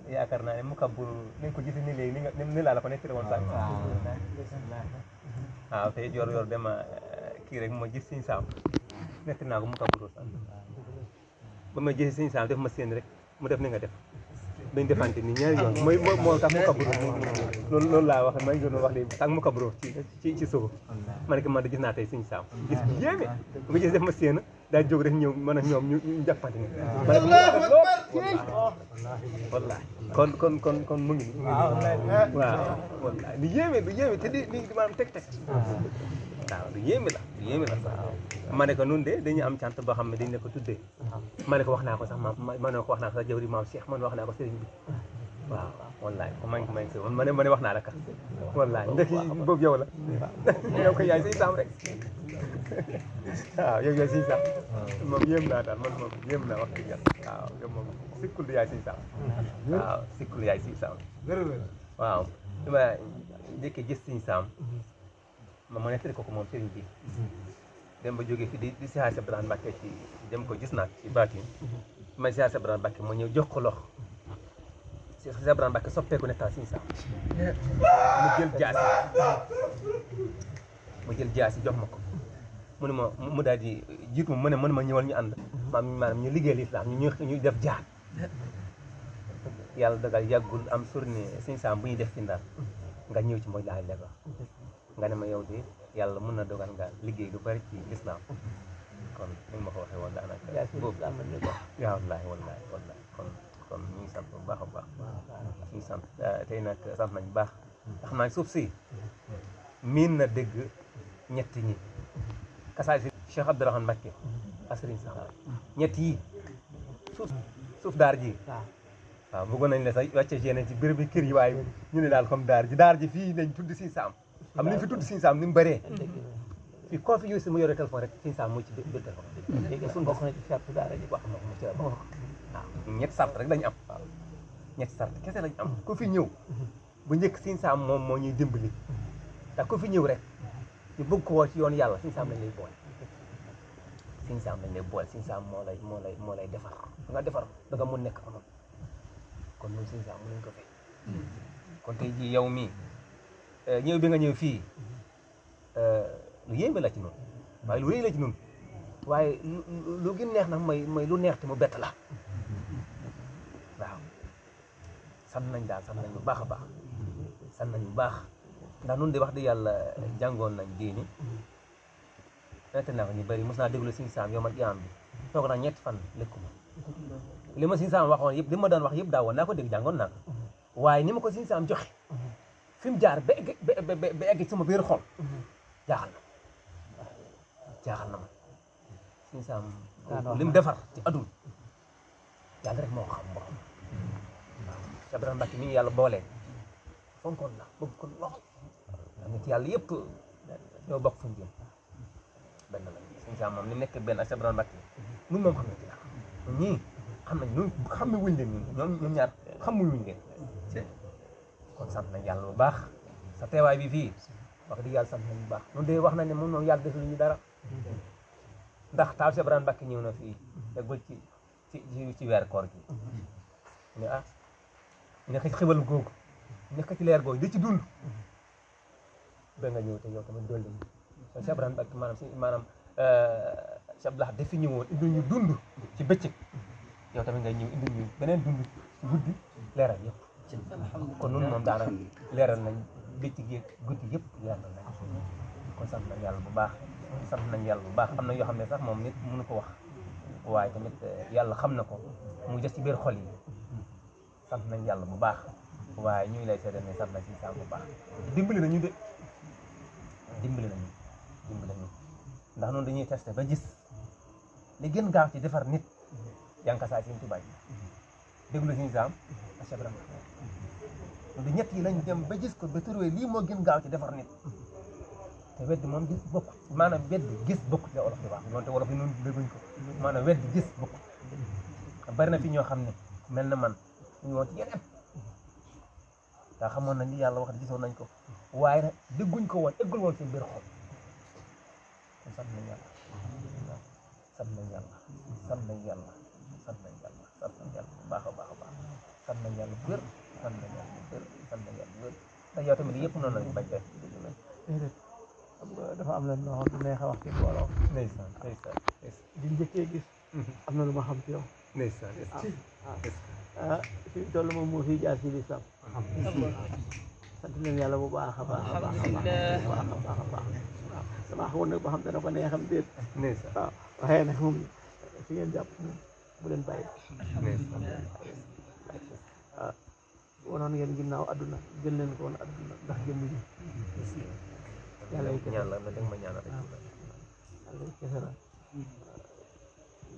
yaakaar naa ne mu kabbur ni ko gisee ni léegi ni laa la ko nettali woon sax waaw te yor dema kii rek ma gis Sëñ Saam netti naa ko mu kabbur sax ba ma gisee Sëñ Saam def ma seen rek mu def ni nga def dañ defante ni ñaari yoon mooy moo tax mu kabbur loolu laa wax ma ngi doon wax léegi tax mu kabbur ci suuf ma ne ko man de gis naa tey Sëñ Saam gis bu yéeme bu ma gis def ma seen daa jóg rek ñëw mën a ñoom ñu jàppante ni ma ne wallahi kon mu ngi nii waaw wallahi lu yéeme te di maanaam teg waaw lu yéeme la ma ne ko nun de dañu am cant boo xam ne dañ ne ko tuddee ma ne ko wax naa ko sax ma ne ko wax naa ko sax jawri maam Cheikh man wax naa ko sëriñ bi waaw wallahi ko maa ngi si ma ne wax naa la ka wallahi ndax boobu yow la yow ko yaay Sëñ Saam rek waaw yow yaay Sëñ Saam moom yéem naa daal man moom yéem naa wax dëgg yàlla waaw yow moom sikkul yaay Sëñ Saam waaw sikkul yaay Sëñ Saam waaw dama njëkkee gis Sëñ Saam ma nettali ko moom sëriñ bi dem ba jógee fi di siyaare Cheikh Ibrahima Mbacké ci dem ko gis naa ci baatin may siyaare Cheikh Ibrahima Mbacké ma ñëw jox ko loxo Cheikh Ibrahima Mbacké soppeeku ne taa Sëñ Saam mu jël jaasi jox ma ko mu ne ma mu daal di jiitu ma mu ne ma ñëwal ñu ànd maanaam ñu liggéey lislaam ñu def jaar yàlla dagal yàggul am surne Sëñ Saam bu ñuy def ci Ndar nga ñëw ci mooy laay leba nga ne ma yow de yàlla mën na dogal nga liggéey lu bari ci lislaam kon ni ma ko waxee woon daanaka boobu yaa wallaahi kon ñu ngi sant bu baax a baax ñu ngi sant tey nag sant nañ baax ndax naa suuf si miin na dégg ñetti ñi kasaay si Cheikh Abdourahmane Mbacké ak Serigne Saxaar ñett yi suuf daar ji waaw bëggoon nañ la sax wàcce yeneen ci béréb bi kër yi waaye ñu ne daal comme daar ji fii lañ tudd Sëñ Saam xam ni fi tudd Sëñ Saam ni mu bëree fii koo fi yow si mu yore téléphone rek Sëñ Saam moo ci biir téléphone léegi suñu bokk na ci charte daara ji wax moom mu ci la bokk waaw ñetti sart rek lañu am ñetti sart kese lañu am ku fi ñëw bu njëkk Sëñ Saam moom moo ñuy dimbali ndax ku fi ñëw rek ñu bëgg ko woo ci yoon yàlla Sëñ Saam lañ lay boole Sëñ Saam lañ lay boole Sëñ Saam moo lay defar nga defar da nga mun nekk amoon kon ñun Sëñ Saam mu nañ ko fay kon tey jii yow mii ñëw bi nga ñëw fii lu yéeme la ci noonu waaye lu rëy la ci noonu waaye lu gën neex nag mooy lu neex te mu bett la waaw sant nañ daal sant nañ bu baax a baax sant nañ bu baax ndax nun di wax di yàlla jàngoon nañ diini nette naa ko ñu bëri mos naa déglu Sëñ Saam yow ma iam bi toog naa ñetti fan lekkuma li ma Sëñ Saam waxoon yëpp li ma daan wax yëpp daawoon naa ko dégg jàngoon naa ko waaye ni ma ko Sëñ Saam joxe fi mu jaar ba egg sama biir xol jaaxal na ma Sëñ Saam li mu defar ci adul yàlla rek moo xam waaw Cheikh Ibrahima Mbacké mi ngi yàlla boolee fonkoon na bëgg ko lool am nit yàlla yëpp ñoo bokk fu ñu jëm benn la Sëñ Saam moom ni nekk benn ak Cheikh Ibrahima Mbacké nun moom xam na ci ñii xam nañ ñun xam wuñ leen ñoom ñaar xamuñ wuñ leen kon sant nañ yàlla bu baax sa teewaay bi fii wax dëgg yàlla sant nañ bu baax ñun de wax nañ ne moom yàlla desul ñu dara ndax taal Cheikh Ibrahima Mbacké ñëw na fii déggul ci weer koor gi ne ah nekk ci xibal googu nekk ci leer googu di ci dund ba nga ñëw te yow tamit dolli ñu Cheikh Ibrahima Mbacké maanaam Cheikh Abdoulaye dafi ñëwoon indi ñu dund ci bëccëg yow tamit ngay ñëw indi ñu beneen dund ci guddi leeral yëpp kon nun moom daanaka leeral nañ bëccëg gi guddi yëpp leeral nañ kon sant nañ yàlla bu baax sant nañ yàlla bu baax am na yoo xam ne sax moom nit mënu ko wax waaye tamit yàlla xam na ko mu des ci biir xol yi sant nañ yàlla bu baax waaye ñu ngi lay seedeel ne sant nañ si sant bu baax dimbali nañu de dimbali nañu ndax noonu dañuy testé ba gis li gën gaaw ci defar nit jànkasaay Sëñ Tuubaa ji déglu suñu saam a Cheikh Ibrahima du ñett yi lañ dem ba gis ko ba turwee lii moo gën gaaw ci defar nit te wedd moom gis bokk maanaam wedd gis bokk te wolof di wax noonu wolof yi noonu dégguñ ko maanaam wedd gis bokk bari na fi ñoo xam ne mel na man ñu woon ci yeneen daa xamoon nañ li yàlla wax gisoon nañ ko waaye nag dégguñ ko woon eggul woon seen biir xol kon sant nañ yàlla sant nañ yàlla sant nañ yàlla sant nañ yàlla sant nañ yàlla bu baax a baax a baax sant nañ yàlla bu wér sant nañ yàlla bu wér sant nañ yàlla bu wér ndax yow tamit yëpp noonu lañ bañ def xam nga dafa am leen loo xam du neex a wax ci mbooloo ndeysaan ndeysaan di njëkkee gis am na lu ma xam ci yow ndeysaan fi toll moom moo fi jaar ci lislaam sant leen yàlla bu baax a baax a baax a baax a baax waaw damaa xamoon nag ba xam dana ko neexam déet waaw waaye nag moom fi ngeen jàpp bu leen bàyyi waaw wanoon ngeen ginnaaw adduna jël leen ko woon adduna ndax jëmm ji yàlla yi kese la ma ñaanal rek yàlla yi kese la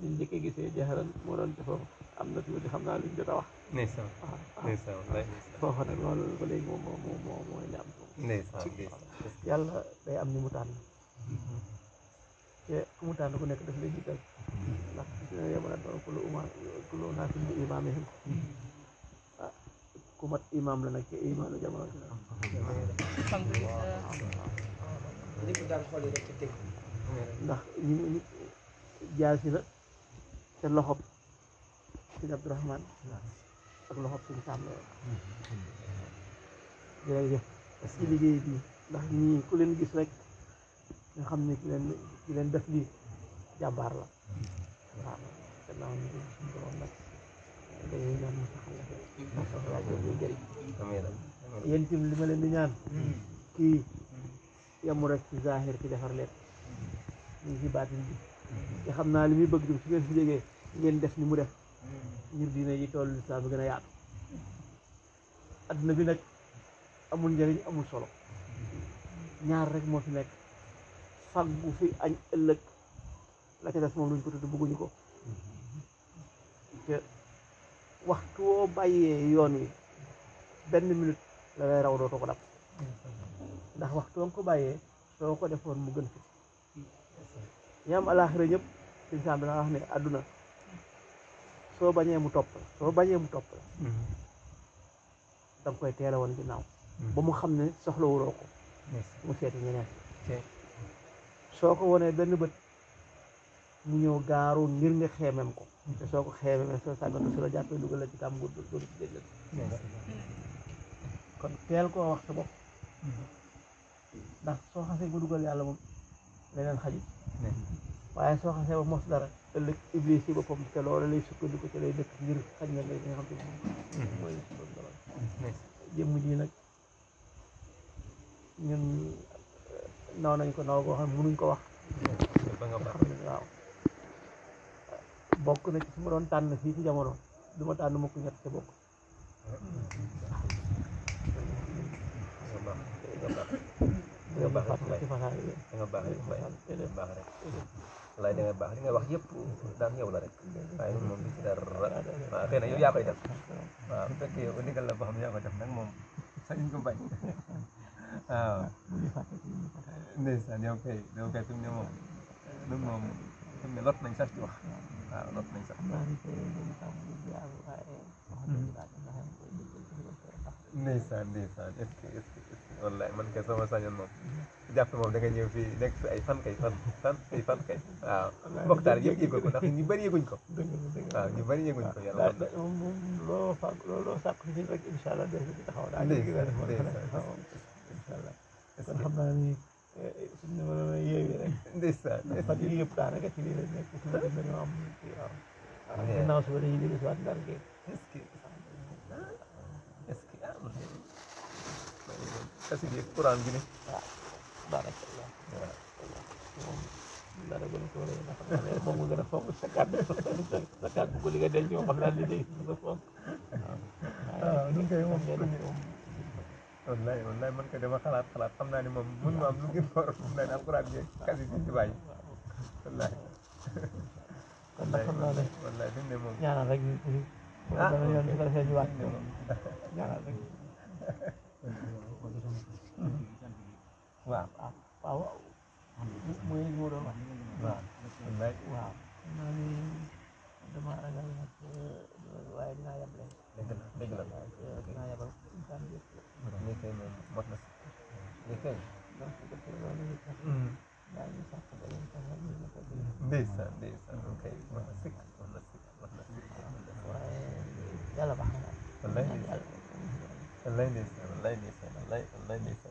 liñ njëkkee gisee jaxaran moo doon te foofu am na tuuti xam naa luñ jot a wax ndeysaan ndeysaan foofu nag loolu ba léegi mooy li am yàlla day am ni mu tànn te ku mu tànn ku nekk daf lay jiital ndax dina yemana doon kullu unaasin bi imaamihim ku mat imaam la nag ci imaanu jamono ndax ñu jaasi la te loxob Sëñ Abdourahmane ak loxob Sëñ Sam la jërëjëf ci liggéey bi ndax ñii ku leen gis rek nga xam ne ki leen def lii jàmbaar la waaw gannaaw ñu suñu borom nag dañuy ñaan mu saxal la ndax soxlaa jooju jëriñ yéen tim li ma leen di ñaan kii yamu rek ci zahir ci defar leen ñu ngi ci baatin bi te xam naa li muy bëgg di su ngeen fi jógee ngeen def ni mu def ngir diine yi toll lislaam bi gën a yaatu adduna bi nag amul njëriñ amul solo ñaar rek moo fi nekk faggu fi añ ëllëg la ca des moom luñ ko tudd bëgguñu ko te waxtu woo bàyyee yoon wi benn minute la lay raw dootoo ko dab ndax waxtu woo ko bàyyee soo ko defoon mu gën fi ñaam alaaxira ñëpp Sëñ Sam dana wax ne àdduna soo bañee mu topp la soo bañee mu topp la danga koy teel a woon ginnaaw ba mu xam ne soxlawuloo ko mu seeti ñeneen soo ko wonee benn bët mu ñëw gaaru ngir nga xeemem ko te soo ko xeememee soo sàggan su la jàppee dugal la ci tam gu doon ci dégg kon teel koo wax sa bopp ndax soo xasee ba dugal yàlla moom leneen xajut waaye soo xasee ba mos dara ëllëg iblis ci boppam te loolu lay sukkandiku ci lay dëkk ngir xaj na lay nga xam te mooy jëmm ji nag ñun naw nañ ko naw boo xam ne mënuñ ko wax waaw bokk na ci su ma doon tànn fii ci jamono du ma tànn mukk ñett te bokk da nga baax rek wallaay da nga baax li nga wax yëpp daal yow la rek waaye ñun moom li ci dara waaw xëy na yow yaa koy def waaw bu fekkee yow ndigal la boo xam ne yaa koy def nag moom sañuñ ko bañ waaw ndeysaan yow kay fi mu ne moom ñun moom fi mu ne lot nañ sax ci wax waaw lot nañ sax xam naa ni tey dañu tàmm di jaar waaye wax dëgg yàlla nga xam koy dëggal ci ko tax ndeysaan ndeysaan est-ce que est-ce que est-ce que wallaay man kay sama sañoon moom jàpp moom da nga ñëw fii nekk fi ay fan kay fan kay waaw mbokk taal yëpp yëgul ko ndax ñu bëri yëguñ ko waaw ñu bëri yëguñ ko yàlla moom loo sàkk ci rek incha allah def ci taxaw daal ndeysaan incha allah kon xam naa ni suñu numéro la yeewee rek ndeysaan fan yii yëpp daanaka ci lii la nekk ci la dem dañoo am kii waaw ginnaaw suba dañuy dellu si waat ndar gi est-ce que ah kasi bi courant bi ne waaw daanaka waaw moom dara gën a ko wala nga xam ne moom nga gën a fonk sa kàddu ko li nga denc moom xam naa li day nga fonk waaw ñu koy moom wallaay wallaay man ko dama xalaat xam naa ni moom mën ma am lu gën for xam naa ne alxuraan bi kasi bi ci bàyyi wallaay kon nag xam naa ne wallaay fi mu ne moom ñaanal rek ñu dana yoon di ko defee ñu wàcc ñaanal rek waaw waaw mooy li ma doon wax waaw wallaay waaw xam naa ni dama ragal nag waaye dinaa yable dëgg la dinaa yabal insan bi lii kay moom mot na lii kay donc loolu it daa ñu sax ba leen sax ñu ma ko ndeysaan kay wax na sikk waaye yàlla baax na wallaay ndeysaan wallaay ndeysaan